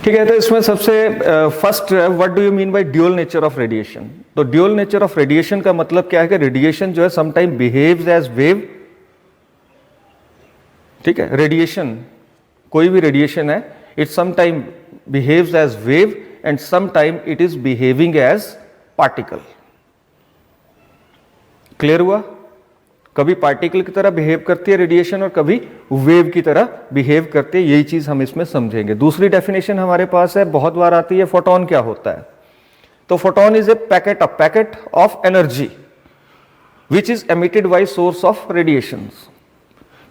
ठीक है, तो इसमें सबसे first what do you mean by dual nature of radiation. तो ड्यूअल नेचर ऑफ रेडिएशन का मतलब क्या है कि रेडिएशन जो है समटाइम बिहेव्स एज वेव। ठीक है, रेडिएशन कोई भी रेडिएशन है, it sometime behaves as wave and sometime it is behaving as particle. Clear हुआ? कभी पार्टिकल की तरह बिहेव करती है रेडिएशन और कभी वेव की तरह बिहेव करती है। यही चीज हम इसमें समझेंगे। दूसरी डेफिनेशन हमारे पास है, बहुत बार आती है, फोटोन क्या होता है। तो photon is a packet of energy which is emitted by source of radiations.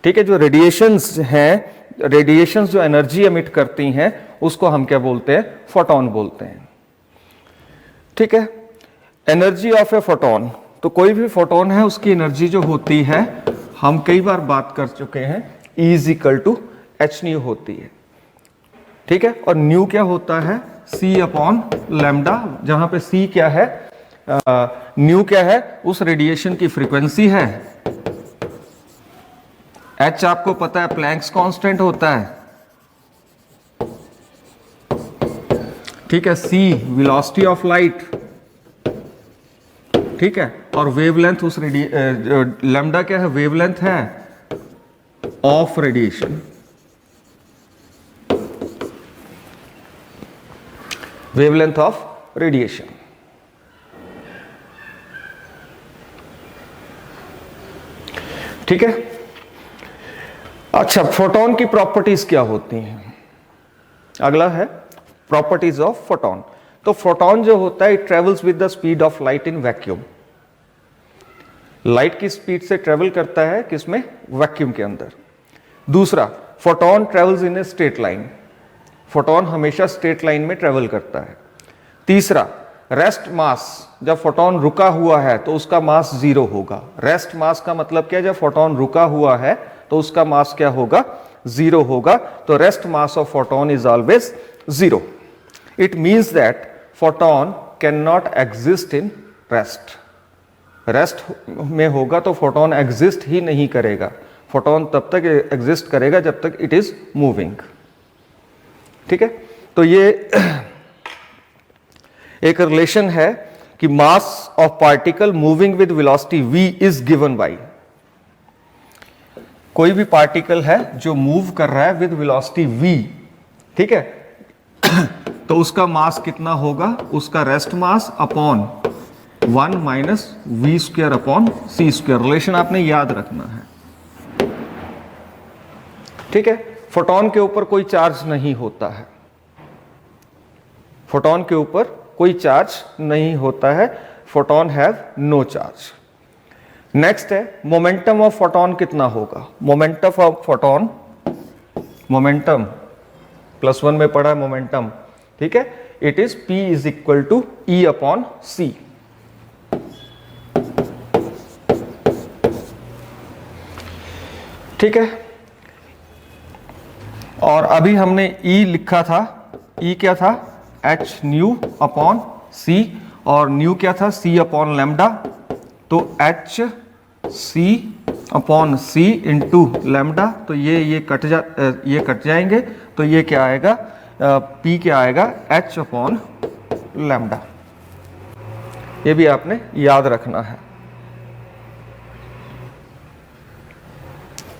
ठीक है, जो रेडिएशंस हैं, रेडिएशंस जो एनर्जी एमिट करती हैं उसको हम क्या बोलते हैं? फोटोन बोलते हैं। ठीक है, एनर्जी ऑफ ए फोटोन, तो कोई भी फोटोन है उसकी एनर्जी जो होती है, हम कई बार बात कर चुके हैं, E is equal to H nu होती है। ठीक है, और न्यू क्या होता है? C अपॉन लैम्डा, जहां पे C क्या है, न्यू क्या है? उस रेडिएशन की फ्रीक्वेंसी है। H आपको पता है प्लैंक्स कांस्टेंट होता है। ठीक है, C वेलोसिटी ऑफ लाइट। ठीक है, और वेवलेंथ उस लैम्डा क्या है? वेवलेंथ है of radiation. Wavelength of radiation. ठीक है, अच्छा, फोटोन की प्रॉपर्टीज क्या होती हैं? अगला है प्रॉपर्टीज ऑफ फोटोन। तो फोटोन जो होता है, it travels with the speed of light in vacuum. Light की स्पीड से ट्रेवल करता है किसमें? वैक्यूम के अंदर। दूसरा, photon travels in a straight line. Photon हमेशा स्ट्रेट लाइन में ट्रेवल करता है। तीसरा, रेस्ट मास, जब फोटोन रुका हुआ है तो उसका मास जीरो होगा। रेस्ट मास का मतलब क्या है? जब फोटोन रुका हुआ है तो उसका मास क्या होगा? जीरो होगा। तो rest mass of photon is always zero. It means that photon can not exist in rest. Rest में होगा तो फोटोन एग्जिस्ट ही नहीं करेगा। फोटोन तब तक एग्जिस्ट करेगा जब तक इट इज मूविंग। ठीक है, तो ये एक रिलेशन है कि mass of particle moving with velocity v is given by, कोई भी पार्टिकल है जो मूव कर रहा है विद वेलोसिटी v, ठीक है, तो उसका मास कितना होगा? उसका rest mass upon 1 minus V square upon C square. Relation आपने याद रखना है। ठीक है, फोटोन के ऊपर कोई चार्ज नहीं होता है। फोटोन के ऊपर कोई चार्ज नहीं होता है। Photon have no charge. Next है मोमेंटम ऑफ फोटोन कितना होगा? मोमेंटम ऑफ फोटोन, मोमेंटम +1 में पढ़ा है मोमेंटम। ठीक है, it is P is equal to E upon C। ठीक है, और अभी हमने E लिखा था। E क्या था? H न्यू अपॉन C, और न्यू क्या था? C upon lambda. तो H C upon C into lambda, तो ये कट जाएंगे, तो ये क्या आएगा? P क्या आएगा? H upon lambda. ये भी आपने याद रखना है।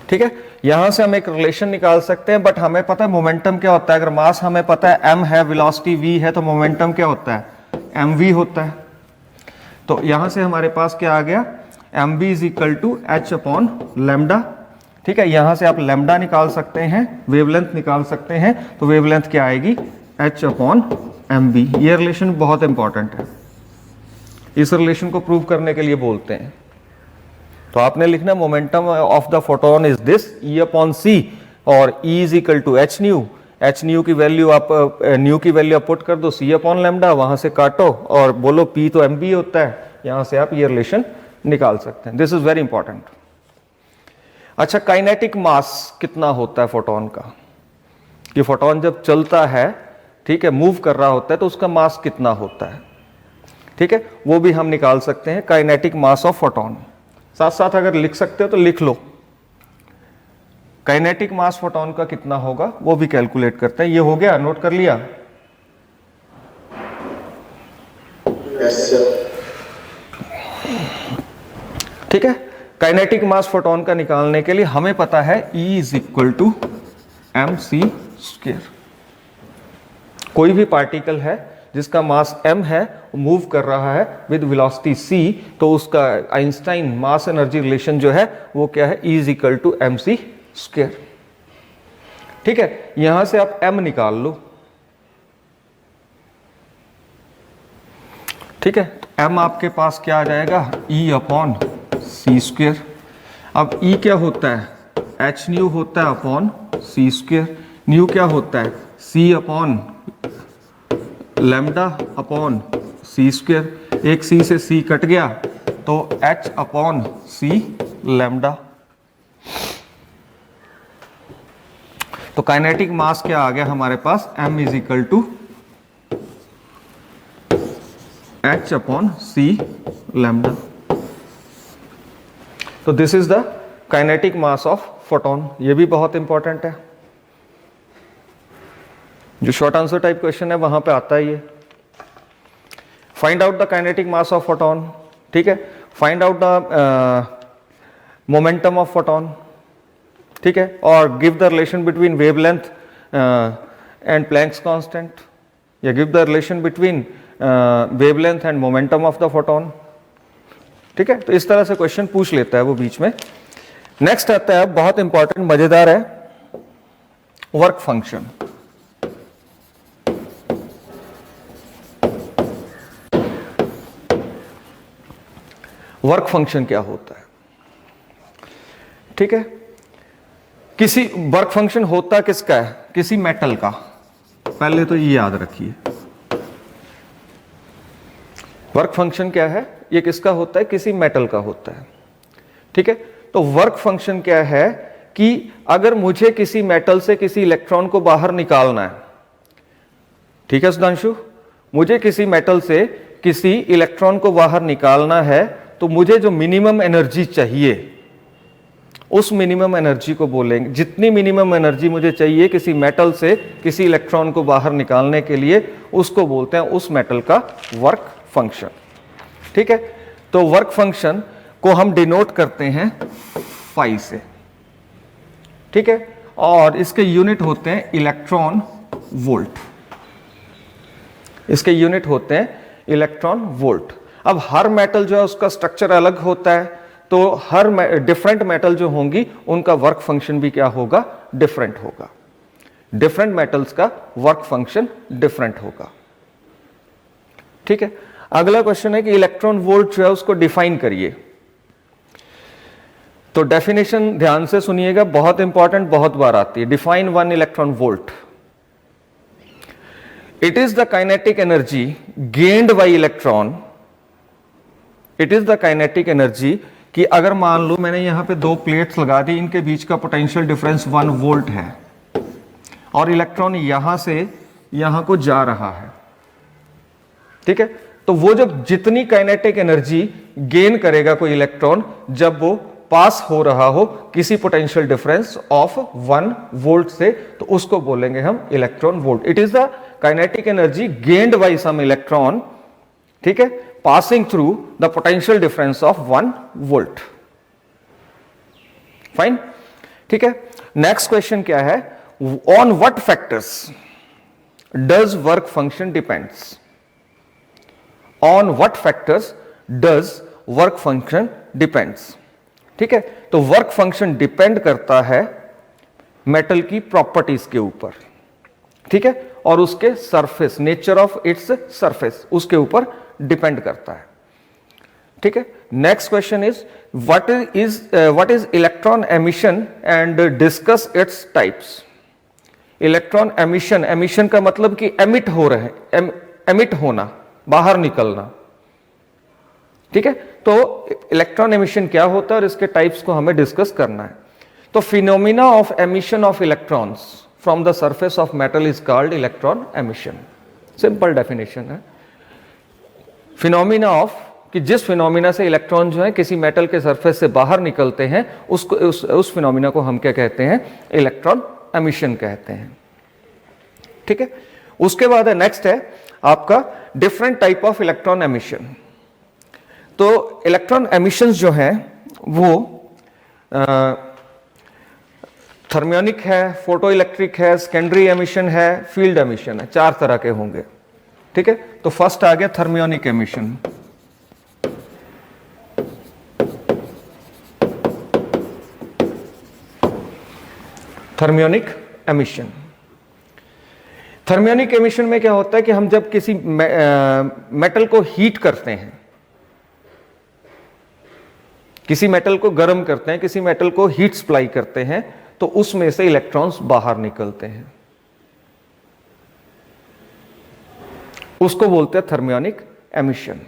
ठीक है, यहां से हम एक रिलेशन निकाल सकते हैं, बट हमें पता है मोमेंटम क्या होता है। अगर मास हमें पता है m है, वेलोसिटी v है, तो मोमेंटम क्या होता है? mv होता है। तो यहां से हमारे पास क्या आ गया? mv is equal to h upon lambda. ठीक है, यहां से आप लैम्डा निकाल सकते हैं, वेवलेंथ निकाल सकते हैं, तो वेवलेंथ क्या आएगी? h upon mv। ये रिलेशन बहुत इंपॉर्टेंट है। इस रिलेशन को प्रूव करने के लिए बोलते हैं। तो आपने लिखना momentum of the photon is this E upon C, और E is equal to H nu. H nu की वैल्यू आप न्यू की वैल्यू आप पुट कर दो C अपॉन लैम्डा, वहां से काटो और बोलो P तो mv होता है। यहां से आप ये रिलेशन निकाल सकते हैं। This is very important. अच्छा, काइनेटिक मास कितना होता है फोटोन का? कि फोटोन जब चलता है, ठीक है, मूव कर रहा होता है, तो उसका मास कितना होता है? ठीक है, वो भी हम निकाल सकते हैं, काइनेटिक मास ऑफ फोटोन। साथ साथ अगर लिख सकते हो तो लिख लो, काइनेटिक मास फोटोन का कितना होगा वो भी कैलकुलेट करते हैं। ये हो गया, नोट कर लिया? ठीक है, काइनेटिक मास फोटोन का निकालने के लिए हमें पता है E is equal to mc²। कोई भी पार्टिकल है जिसका मास m है, मूव कर रहा है विद वेलोसिटी c, तो उसका आइंस्टाइन मास एनर्जी रिलेशन जो है वो क्या है, E is equal to mc²। ठीक है, यहां से आप m निकाल लो। ठीक है, m आपके पास क्या आ जाएगा, E/c²। अब E क्या होता है, h न्यू होता है अपॉन c²। न्यू क्या होता है, c upon lambda upon c²। एक c से c कट गया तो h अपॉन c लैम्डा। तो काइनेटिक मास क्या आ गया हमारे पास, m is equal to h upon c lambda. तो this is the kinetic mass of photon. ये भी बहुत इंपॉर्टेंट है, जो शॉर्ट आंसर टाइप क्वेश्चन है वहां पे आता है ये। Find out the kinetic mass of photon. ठीक है, find out the momentum of photon. ठीक है, और give the relation between wavelength and Planck's constant, या give the relation between wavelength and momentum of the photon. ठीक है, तो इस तरह से क्वेश्चन पूछ लेता है वो बीच में। नेक्स्ट आता है, बहुत इंपॉर्टेंट, मजेदार है, वर्क फंक्शन। वर्क फंक्शन क्या होता है? ठीक है, किसी वर्क फंक्शन होता किसका है, किसी मेटल का। पहले तो ये याद रखिए, वर्क फंक्शन क्या है, ये किसका होता है, किसी मेटल का होता है। ठीक है, तो वर्क फंक्शन क्या है कि अगर मुझे किसी मेटल से किसी इलेक्ट्रॉन को बाहर निकालना है, ठीक है सुधांशु, मुझे किसी मेटल से किसी इलेक्ट्रॉन को बाहर निकालना है, तो मुझे जो मिनिमम एनर्जी चाहिए उस मिनिमम एनर्जी को बोलेंगे। जितनी मिनिमम एनर्जी मुझे चाहिए किसी मेटल से किसी इलेक्ट्रॉन को बाहर निकालने के लिए, उसको बोलते हैं उस मेटल का वर्क फंक्शन। ठीक है, तो वर्क फंक्शन को हम डिनोट करते हैं फाई से। ठीक है, और इसके यूनिट होते हैं इलेक्ट्रॉन वोल्ट। इसके यूनिट होते हैं इलेक्ट्रॉन वोल्ट। अब हर मेटल जो है उसका स्ट्रक्चर अलग होता है, तो हर डिफरेंट मेटल जो होंगी उनका वर्क फंक्शन भी क्या होगा, डिफरेंट होगा। डिफरेंट मेटल्स का वर्क फंक्शन डिफरेंट होगा। ठीक है, अगला क्वेश्चन है कि इलेक्ट्रॉन वोल्ट जो है उसको डिफाइन करिए। तो डेफिनेशन ध्यान से सुनिएगा, बहुत इंपॉर्टेंट, बहुत बार आती है। Define one electron volt. It is the kinetic energy gained bye electron. It is the kinetic energy कि अगर मान लो मैंने यहां पे दो प्लेट्स लगा दी, इनके बीच का पोटेंशियल डिफरेंस 1 वोल्ट है, और इलेक्ट्रॉन यहां से यहां को जा रहा है। ठीक है, तो वो जब जितनी काइनेटिक एनर्जी गेन करेगा कोई इलेक्ट्रॉन जब वो पास हो रहा हो किसी पोटेंशियल डिफरेंस ऑफ 1 वोल्ट से, तो उसको बोलेंगे हम electron volt. It is the kinetic energy gained by some electron, ठीक है, passing through the potential difference of 1 volt. Fine? ठीक है, next question क्या है, on what factors does work function depends? On what factors does work function depends? ठीक है, तो work function depend करता है मेटल की प्रॉपर्टीज के ऊपर, ठीक है, और उसके surface, nature of its surface, उसके ऊपर डिपेंड करता है। ठीक है, next question is what is electron emission and discuss its types. Electron emission, emission का मतलब कि एमिट हो रहे हैं, एमिट होना, बाहर निकलना। ठीक है, तो इलेक्ट्रॉन एमिशन क्या होता है और इसके टाइप्स को हमें डिस्कस करना है। तो phenomena of emission of electrons from the surface of metal is called electron emission. Simple definition है। फिनोमिना ऑफ, कि जिस फिनोमिना से इलेक्ट्रॉन जो है किसी मेटल के सरफेस से बाहर निकलते हैं, उसको उस फिनोमिना को हम क्या कहते हैं, इलेक्ट्रॉन एमिशन कहते हैं। ठीक है, उसके बाद है नेक्स्ट है आपका different type of electron emission. तो इलेक्ट्रॉन एमिशंस जो हैं वो थर्मियोनिक है, फोटो इलेक्ट्रिक है, सेकेंडरी एमिशन है, फील्ड एमिशन है, 4 तरह के होंगे। ठीक है, तो फर्स्ट आ गया thermionic emission. Thermionic emission, thermionic emission में क्या होता है कि हम जब किसी मेटल को हीट करते हैं, किसी मेटल को गर्म करते हैं, किसी मेटल को हीट सप्लाई करते हैं, तो उसमें से इलेक्ट्रॉन्स बाहर निकलते हैं, उसको बोलते हैं थर्मियोनिक एमिशन।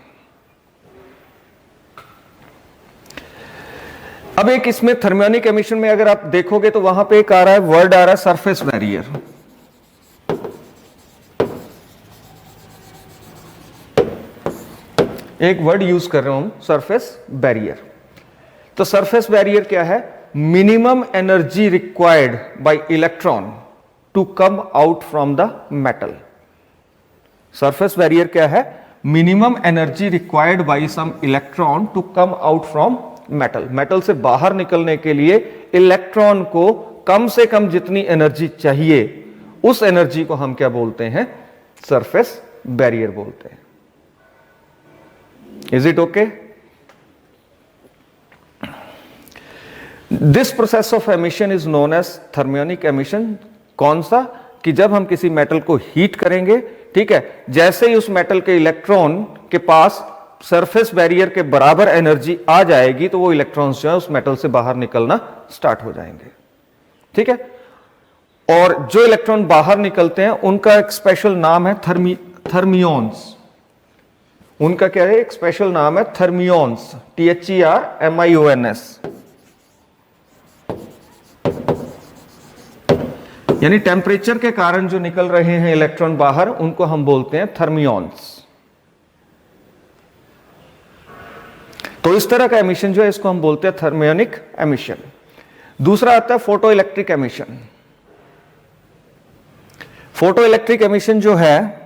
अब एक इसमें थर्मियोनिक एमिशन में अगर आप देखोगे तो वहां पे एक आ रहा है वर्ड आ रहा है सरफेस बैरियर। एक वर्ड यूज कर रहा हूं सरफेस बैरियर। तो सरफेस बैरियर क्या है? Minimum energy required by electron to come out from the metal. Surface barrier क्या है? Minimum energy required by some electron to come out from metal. Metal से बाहर निकलने के लिए इलेक्ट्रॉन को कम से कम जितनी एनर्जी चाहिए, उस एनर्जी को हम क्या बोलते हैं? सरफेस बैरियर बोलते हैं। Is it okay? This process of emission is known as thermionic emission. कौन सा? कि जब हम किसी मेटल को हीट करेंगे, ठीक है, जैसे ही उस मेटल के इलेक्ट्रॉन के पास सरफेस बैरियर के बराबर एनर्जी आ जाएगी, तो वो इलेक्ट्रॉन्स जो है उस मेटल से बाहर निकलना स्टार्ट हो जाएंगे। ठीक है, और जो इलेक्ट्रॉन बाहर निकलते हैं उनका एक स्पेशल नाम है थर्मियोन्स। उनका क्या है? एक स्पेशल नाम है थर्मियोन्स, THERMIONS। यानी टेम्परेचर के कारण जो निकल रहे हैं इलेक्ट्रॉन बाहर, उनको हम बोलते हैं थर्मियोन्स। तो इस तरह का एमिशन जो है इसको हम बोलते हैं थर्मियोनिक एमिशन। दूसरा आता है photo electric emission. Photo electric emission जो है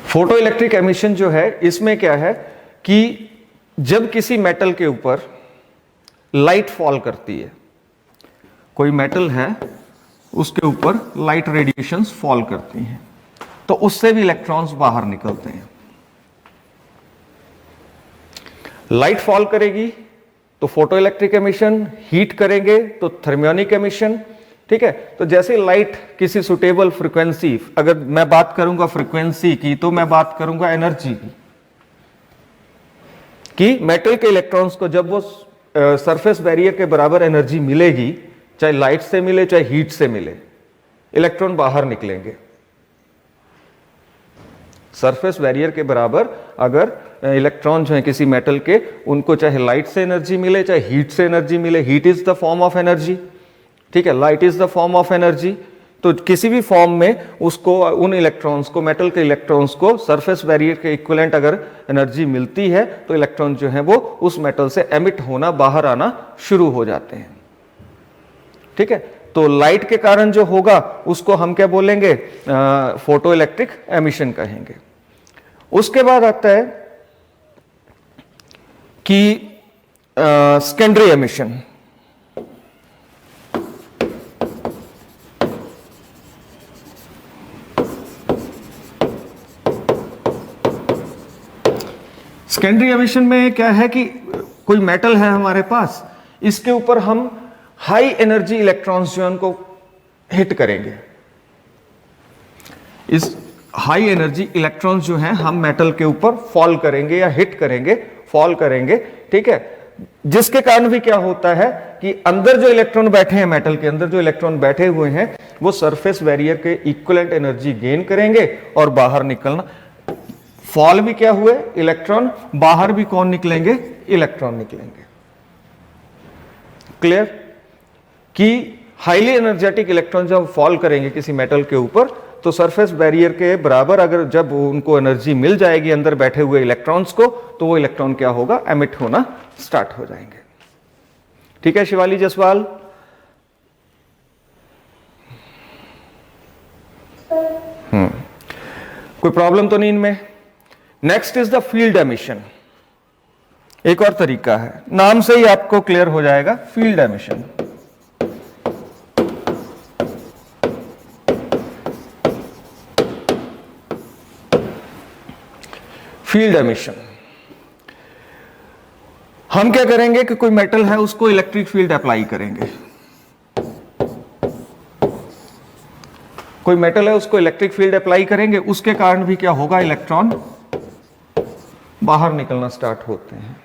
फोटो इलेक्ट्रिक एमिशन जो है, इसमें क्या है कि जब किसी मेटल के ऊपर लाइट फॉल करती है, कोई मेटल है उसके ऊपर लाइट रेडिएशंस फॉल करती हैं, तो उससे भी इलेक्ट्रॉन्स बाहर निकलते हैं। लाइट फॉल करेगी तो फोटो इलेक्ट्रिक एमिशन, हीट करेंगे तो थर्मियोनिक एमिशन। ठीक है, तो जैसे लाइट किसी सुटेबल फ्रीक्वेंसी, अगर मैं बात करूंगा फ्रीक्वेंसी की, तो मैं बात करूंगा एनर्जी की, कि मेटल के इलेक्ट्रॉन्स को जब वो सरफेस बैरियर के बराबर एनर्जी मिलेगी, चाहे लाइट से मिले चाहे हीट से मिले, इलेक्ट्रॉन बाहर निकलेंगे। सरफेस बैरियर के बराबर अगर इलेक्ट्रॉन जो है किसी मेटल के, उनको चाहे लाइट से एनर्जी मिले चाहे हीट से एनर्जी मिले, heat is the form of energy, ठीक है, light is the form of energy, तो किसी भी फॉर्म में उसको, उन इलेक्ट्रॉन्स को, मेटल के इलेक्ट्रॉन्स को सरफेस बैरियर के इक्विवेलेंट अगर एनर्जी मिलती है, तो इलेक्ट्रॉन जो है वो उस मेटल से एमिट होना, बाहर आना शुरू हो जाते हैं। ठीक है, तो लाइट के कारण जो होगा उसको हम क्या बोलेंगे? फोटो इलेक्ट्रिक एमिशन कहेंगे। उसके बाद आता है कि सेकेंडरी एमिशन। सेकेंडरी एमिशन में क्या है कि कोई मेटल है हमारे पास, इसके ऊपर हम हाई एनर्जी इलेक्ट्रॉन्स जो है उनको हिट करेंगे। इस हाई एनर्जी इलेक्ट्रॉन्स जो हैं हम मेटल के ऊपर फॉल करेंगे या हिट करेंगे, फॉल करेंगे। ठीक है, जिसके कारण भी क्या होता है कि अंदर जो इलेक्ट्रॉन बैठे हैं, मेटल के अंदर जो इलेक्ट्रॉन बैठे हुए हैं, वो सरफेस बैरियर के इक्विवेलेंट एनर्जी गेन करेंगे और बाहर निकलना। फॉल भी क्या हुए? इलेक्ट्रॉन, बाहर भी कौन निकलेंगे? इलेक्ट्रॉन निकलेंगे। क्लियर? कि हाईली एनर्जेटिक इलेक्ट्रॉन जब फॉल करेंगे किसी मेटल के ऊपर, तो सरफेस बैरियर के बराबर अगर जब उनको एनर्जी मिल जाएगी अंदर बैठे हुए इलेक्ट्रॉन्स को, तो वो इलेक्ट्रॉन क्या होगा, एमिट होना स्टार्ट हो जाएंगे। ठीक है शिवाली जसवाल? कोई प्रॉब्लम तो नहीं इनमें? Next is the field emission. एक और तरीका है, नाम से ही आपको क्लियर हो जाएगा, फील्ड एमिशन। फील्ड एमिशन हम क्या करेंगे कि कोई मेटल है उसको इलेक्ट्रिक फील्ड अप्लाई करेंगे। कोई मेटल है उसको इलेक्ट्रिक फील्ड अप्लाई करेंगे, उसके कारण भी क्या होगा, इलेक्ट्रॉन बाहर निकलना स्टार्ट होते हैं।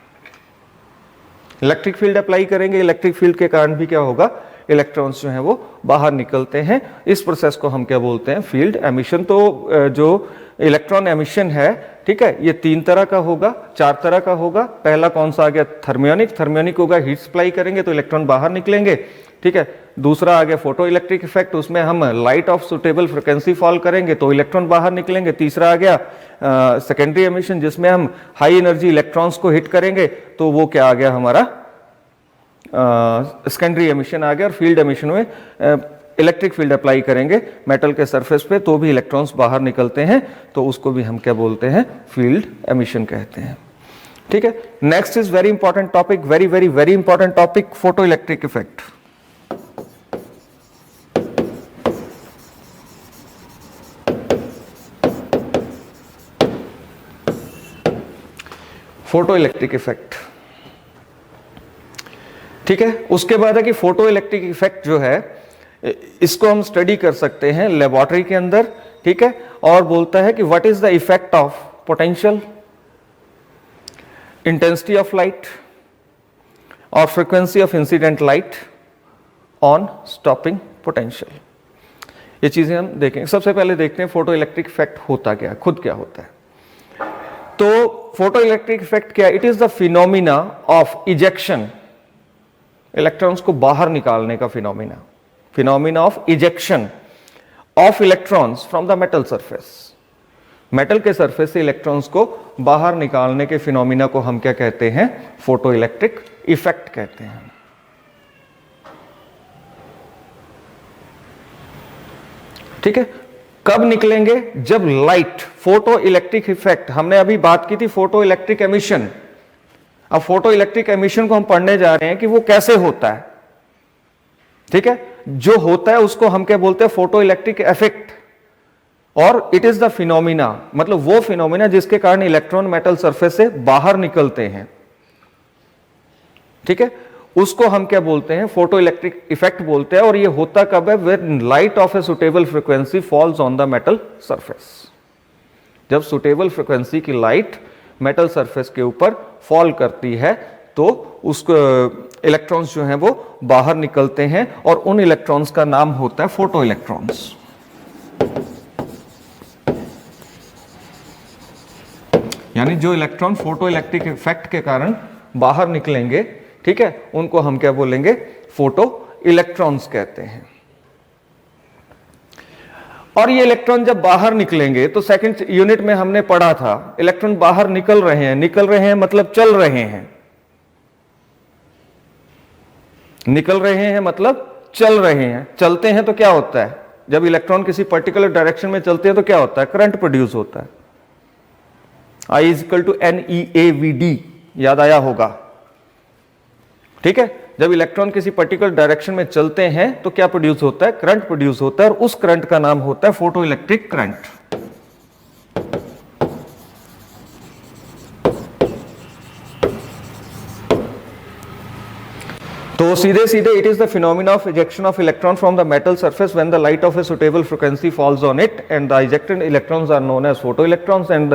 इलेक्ट्रिक फील्ड अप्लाई करेंगे, इलेक्ट्रिक फील्ड के कारण भी क्या होगा, इलेक्ट्रॉन्स जो हैं वो बाहर निकलते हैं। इस प्रोसेस को हम क्या बोलते हैं, फील्ड एमिशन। तो जो इलेक्ट्रॉन एमिशन है, ठीक है, ये 3 तरह का होगा, 4 तरह का होगा। पहला कौन सा आ गया, थर्मियोनिक। थर्मियोनिक होगा हीट सप्लाई करेंगे तो इलेक्ट्रॉन बाहर निकलेंगे, ठीक है। दूसरा आ गया फोटो इलेक्ट्रिक इफेक्ट, उसमें हम light of suitable frequency fall करेंगे तो इलेक्ट्रॉन बाहर निकलेंगे। तीसरा आ गया सेकेंडरी एमिशन, जिसमें हम हाई एनर्जी इलेक्ट्रॉन्स को हिट करेंगे तो वो क्या आ गया हमारा, सेकेंडरी एमिशन आ गया। और फील्ड एमिशन में इलेक्ट्रिक फील्ड अप्लाई करेंगे मेटल के सरफेस पे तो भी इलेक्ट्रॉन्स बाहर निकलते हैं, तो उसको भी हम क्या बोलते हैं, फील्ड एमिशन कहते हैं। ठीक है। Next is very important topic, very very very important topic, photo electric effect. Photo electric effect, ठीक है। उसके बाद है कि फोटो इलेक्ट्रिक इफेक्ट जो है इसको हम स्टडी कर सकते हैं लेबोरेटरी के अंदर, ठीक है। और बोलता है कि what is the effect of potential, intensity of light और frequency of incident light on stopping potential. ये चीजें हम देखेंगे। सबसे पहले देखते हैं फोटो इलेक्ट्रिक इफेक्ट होता क्या है, खुद क्या होता है। तो फोटो इलेक्ट्रिक इफेक्ट क्या है, it is the phenomena of ejection, electrons को बाहर निकालने का phenomena, phenomena of ejection of electrons from the metal surface. Metal के सरफेस से इलेक्ट्रॉन्स को बाहर निकालने के फिनोमिना को हम क्या कहते हैं, फोटो इलेक्ट्रिक इफेक्ट कहते हैं। ठीक है। कब निकलेंगे, जब लाइट, फोटो इलेक्ट्रिक इफेक्ट, हमने अभी बात की थी फोटो इलेक्ट्रिक एमिशन। अब फोटो इलेक्ट्रिक एमिशन को हम पढ़ने जा रहे हैं कि वो कैसे होता है, ठीक है। जो होता है उसको हम क्या बोलते हैं, फोटो इलेक्ट्रिक इफेक्ट। और इट इज द फिनोमिना, मतलब वो फिनोमिना जिसके कारण इलेक्ट्रॉन मेटल सरफेस से बाहर निकलते हैं, ठीक है, उसको हम क्या बोलते हैं, फोटो इलेक्ट्रिक इफेक्ट बोलते हैं। और ये होता कब है, when light of a suitable frequency falls on the metal surface. जब सुटेबल फ्रीक्वेंसी की लाइट मेटल सरफेस के ऊपर फॉल करती है तो उसको इलेक्ट्रॉन्स जो हैं वो बाहर निकलते हैं, और उन इलेक्ट्रॉन्स का नाम होता है फोटो इलेक्ट्रॉन्स। यानी जो इलेक्ट्रॉन फोटो इलेक्ट्रिक इफेक्ट के कारण बाहर निकलेंगे, ठीक है, उनको हम क्या बोलेंगे, फोटो इलेक्ट्रॉन्स कहते हैं। और ये इलेक्ट्रॉन जब बाहर निकलेंगे तो सेकंड यूनिट में हमने पढ़ा था, इलेक्ट्रॉन बाहर निकल रहे हैं, निकल रहे हैं मतलब चल रहे हैं, निकल रहे हैं मतलब चल रहे हैं। चलते हैं तो क्या होता है, जब इलेक्ट्रॉन किसी पर्टिकुलर डायरेक्शन में चलते हैं तो क्या होता है, करंट प्रोड्यूस होता है। I = NeAVD, याद आया होगा, ठीक है। जब इलेक्ट्रॉन किसी पर्टिकुलर डायरेक्शन में चलते हैं तो क्या प्रोड्यूस होता है, करंट प्रोड्यूस होता है, और उस करंट का नाम होता है फोटो इलेक्ट्रिक करंट। तो सीधे सीधे it is the phenomena of ejection of electron from the metal surface when the light of a suitable frequency falls on it, and the ejected electrons are known as photo electrons, and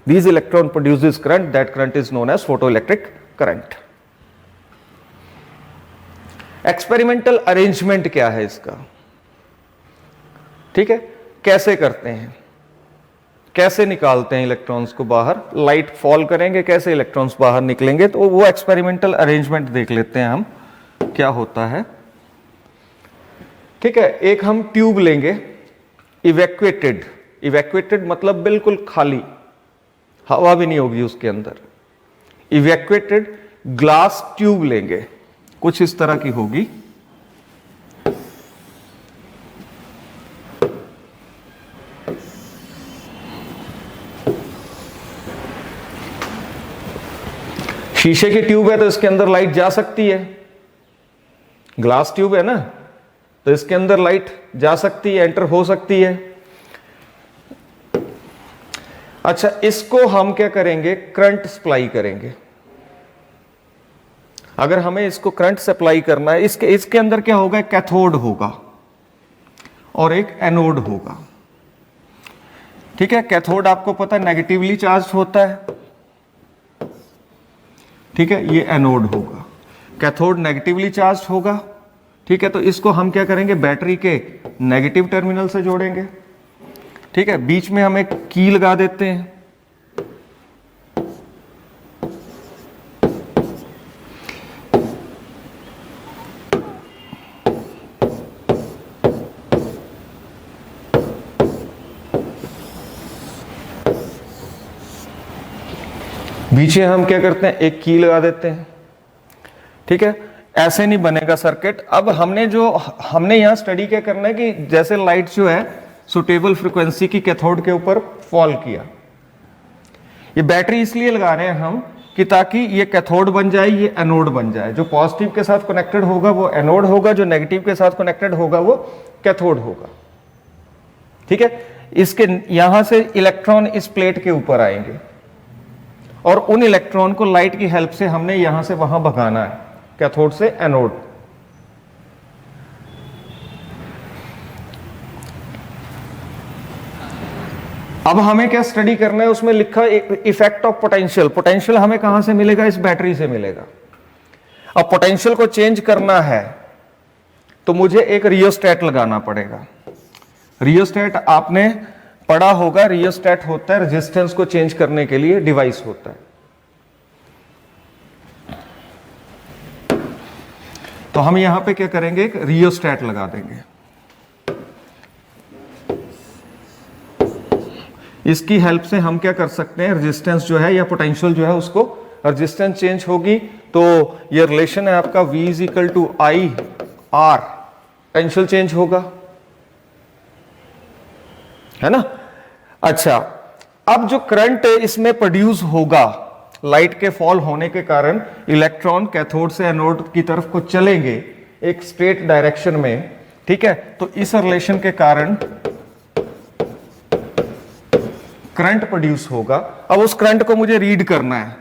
these electron produces current, that current is known as photoelectric current। Experimental arrangement क्या है इसका, ठीक है, कैसे करते हैं, कैसे निकालते हैं इलेक्ट्रॉन्स को बाहर, लाइट फॉल करेंगे कैसे इलेक्ट्रॉन्स बाहर निकलेंगे, तो वो एक्सपेरिमेंटल अरेंजमेंट देख लेते हैं हम क्या होता है। ठीक है, एक हम ट्यूब लेंगे, इवैक्यूएटेड, इवैक्यूएटेड मतलब बिल्कुल खाली, हवा भी नहीं होगी उसके अंदर। इवैक्यूएटेड ग्लास ट्यूब लेंगे, कुछ इस तरह की होगी। शीशे की ट्यूब है तो इसके अंदर लाइट जा सकती है, ग्लास ट्यूब है ना, तो इसके अंदर लाइट जा सकती है, एंटर हो सकती है। अच्छा, इसको हम क्या करेंगे, करंट सप्लाई करेंगे। अगर हमें इसको करंट सप्लाई करना है, इसके अंदर क्या होगा, कैथोड होगा और एक एनोड होगा। ठीक है, कैथोड आपको पता है नेगेटिवली चार्ज होता है, ठीक है, ये एनोड होगा, कैथोड नेगेटिवली चार्ज होगा। ठीक है, तो इसको हम क्या करेंगे, बैटरी के नेगेटिव टर्मिनल से जोड़ेंगे। ठीक है, बीच में हम एक की लगा देते हैं। बीच में हम क्या करते हैं, एक की लगा देते हैं। ठीक है, ऐसे नहीं बनेगा सर्किट। अब हमने यहां स्टडी क्या करना है कि जैसे लाइट जो है सुटेबल फ्रीक्वेंसी की कैथोड के ऊपर फॉल किया। ये बैटरी इसलिए लगा रहे हैं हम कि ताकि ये कैथोड बन जाए, ये एनोड बन जाए। जो पॉजिटिव के साथ कनेक्टेड होगा वो एनोड होगा, जो नेगेटिव के साथ कनेक्टेड होगा वो कैथोड होगा। ठीक है, इसके यहां से इलेक्ट्रॉन इस प्लेट के ऊपर आएंगे और उन इलेक्ट्रॉन को लाइट की हेल्प से हमने यहां से वहां भगाना है, कैथोड से एनोड। अब हमें क्या स्टडी करना है, उसमें लिखा इफेक्ट ऑफ पोटेंशियल। पोटेंशियल हमें कहां से मिलेगा, इस बैटरी से मिलेगा। अब पोटेंशियल को चेंज करना है तो मुझे एक रियोस्टेट लगाना पड़ेगा। रियोस्टेट आपने पढ़ा होगा, रियोस्टेट होता है रेजिस्टेंस को चेंज करने के लिए डिवाइस होता है। तो हम यहां पे क्या करेंगे, एक रियोस्टेट लगा देंगे। इसकी हेल्प से हम क्या कर सकते हैं, रेजिस्टेंस जो है या पोटेंशियल जो है उसको, रेजिस्टेंस चेंज होगी तो ये रिलेशन है आपका V is equal to I R, potential change होगा, है ना। अच्छा, अब जो करंट इसमें प्रोड्यूस होगा लाइट के फॉल होने के कारण, इलेक्ट्रॉन कैथोड से एनोड की तरफ को चलेंगे एक स्ट्रेट डायरेक्शन में। ठीक है, तो इस रिलेशन के कारण करंट प्रोड्यूस होगा। अब उस करंट को मुझे रीड करना है,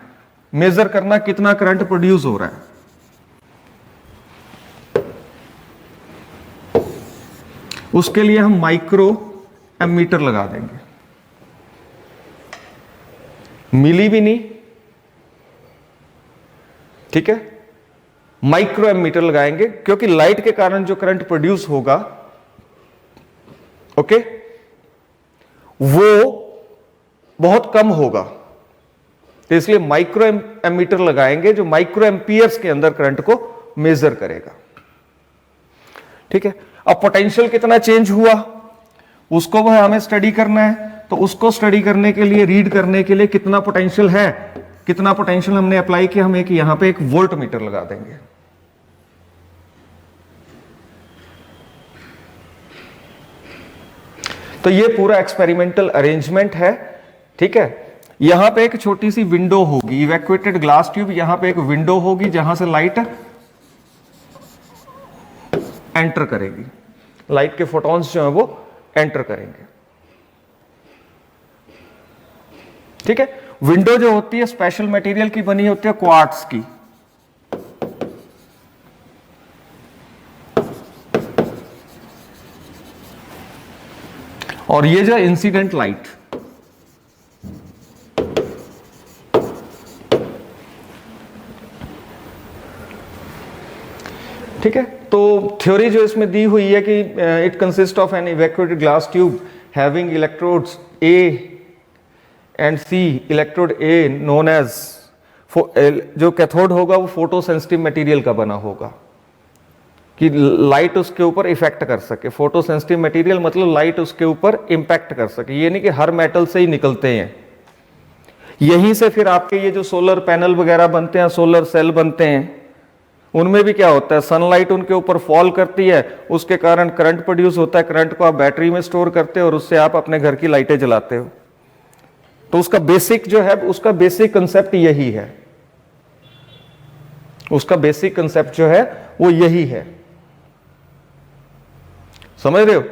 मेजर करना कितना करंट प्रोड्यूस हो रहा है। उसके लिए हम माइक्रो एमीटर लगा देंगे, मिली भी नहीं, ठीक है, माइक्रो एमीटर लगाएंगे क्योंकि लाइट के कारण जो करंट प्रोड्यूस होगा, ओके, वो बहुत कम होगा। तो इसलिए माइक्रो एमीटर लगाएंगे जो माइक्रो एम्पियर्स के अंदर करंट को मेजर करेगा। ठीक है, अब पोटेंशियल कितना चेंज हुआ उसको वह हमें स्टडी करना है। तो उसको स्टडी करने के लिए, रीड करने के लिए कितना पोटेंशियल है, कितना पोटेंशियल हमने अप्लाई किया, हम एक यहां पे एक वोल्ट मीटर लगा देंगे। तो ये पूरा एक्सपेरिमेंटल अरेंजमेंट है। ठीक है, यहां पे एक छोटी सी विंडो होगी, इवैक्यूएटेड ग्लास ट्यूब, यहां पे एक विंडो होगी जहां से लाइट एंटर करेगी, लाइट के फोटॉन्स जो है वो एंटर करेंगे। ठीक है, विंडो जो होती है स्पेशल मटेरियल की बनी होती है, क्वार्ट्ज की। और ये जो इंसिडेंट लाइट, ठीक है, तो थ्योरी जो इसमें दी हुई है कि it consist of an evacuated glass tube having electrodes A and C. Electrode A known as, जो कैथोड होगा वो फोटो सेंसिटिव मटेरियल का बना होगा, कि लाइट उसके ऊपर इफेक्ट कर सके। फोटो सेंसिटिव मटेरियल मतलब लाइट उसके ऊपर इंपैक्ट कर सके। ये नहीं कि हर मेटल से ही निकलते हैं। यहीं से फिर आपके ये जो सोलर पैनल वगैरह बनते हैं, सोलर सेल बनते हैं, उनमें भी क्या होता है, सनलाइट उनके ऊपर फॉल करती है, उसके कारण करंट प्रोड्यूस होता है। करंट को आप बैटरी में स्टोर करते हो और उससे आप अपने घर की लाइटें जलाते हो। तो उसका बेसिक जो है, उसका बेसिक कंसेप्ट यही है। उसका बेसिक कंसेप्ट जो है वो यही है। समझ रहे हो?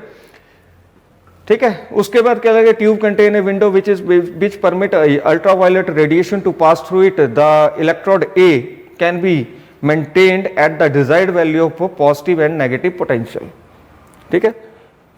ठीक है। उसके बाद क्या लगे, tube contain a window which permit ultraviolet radiation to pass through it. The electrode A can be maintained at the desired value of positive and negative potential. ठीक है।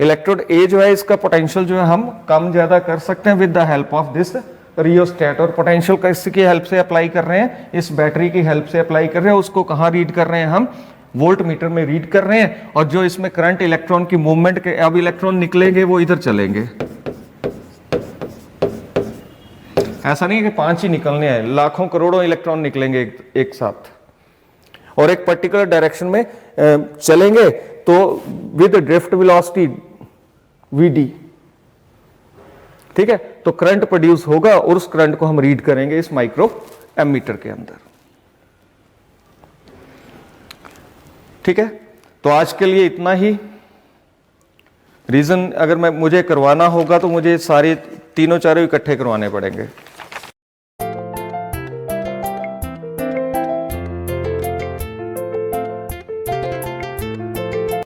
इलेक्ट्रोड ए जो है, इसका पोटेंशियल जो है हम कम ज्यादा कर सकते हैं with the help of this rheostat. और पोटेंशियल किसकी हेल्प से अप्लाई कर रहे हैं, इस बैटरी की हेल्प से अप्लाई कर रहे हैं। उसको कहां रीड कर रहे हैं, हम वोल्ट मीटर में रीड कर रहे हैं। और जो इसमें करंट इलेक्ट्रॉन की मूवमेंट के, अब इलेक्ट्रॉन निकलेंगे वो इधर चलेंगे। ऐसा नहीं है कि 5 ही निकलने हैं, लाखों करोड़ों इलेक्ट्रॉन निकलेंगे एक साथ और एक पर्टिकुलर डायरेक्शन में चलेंगे। तो विद ड्रिफ्ट वेलोसिटी vd, ठीक है। तो करंट प्रोड्यूस होगा और उस करंट को हम रीड करेंगे इस माइक्रो एमीटर के अंदर। ठीक है। तो आज के लिए इतना ही। रीजन अगर मुझे करवाना होगा तो मुझे सारे तीनों चारों इकट्ठे करवाने पड़ेंगे।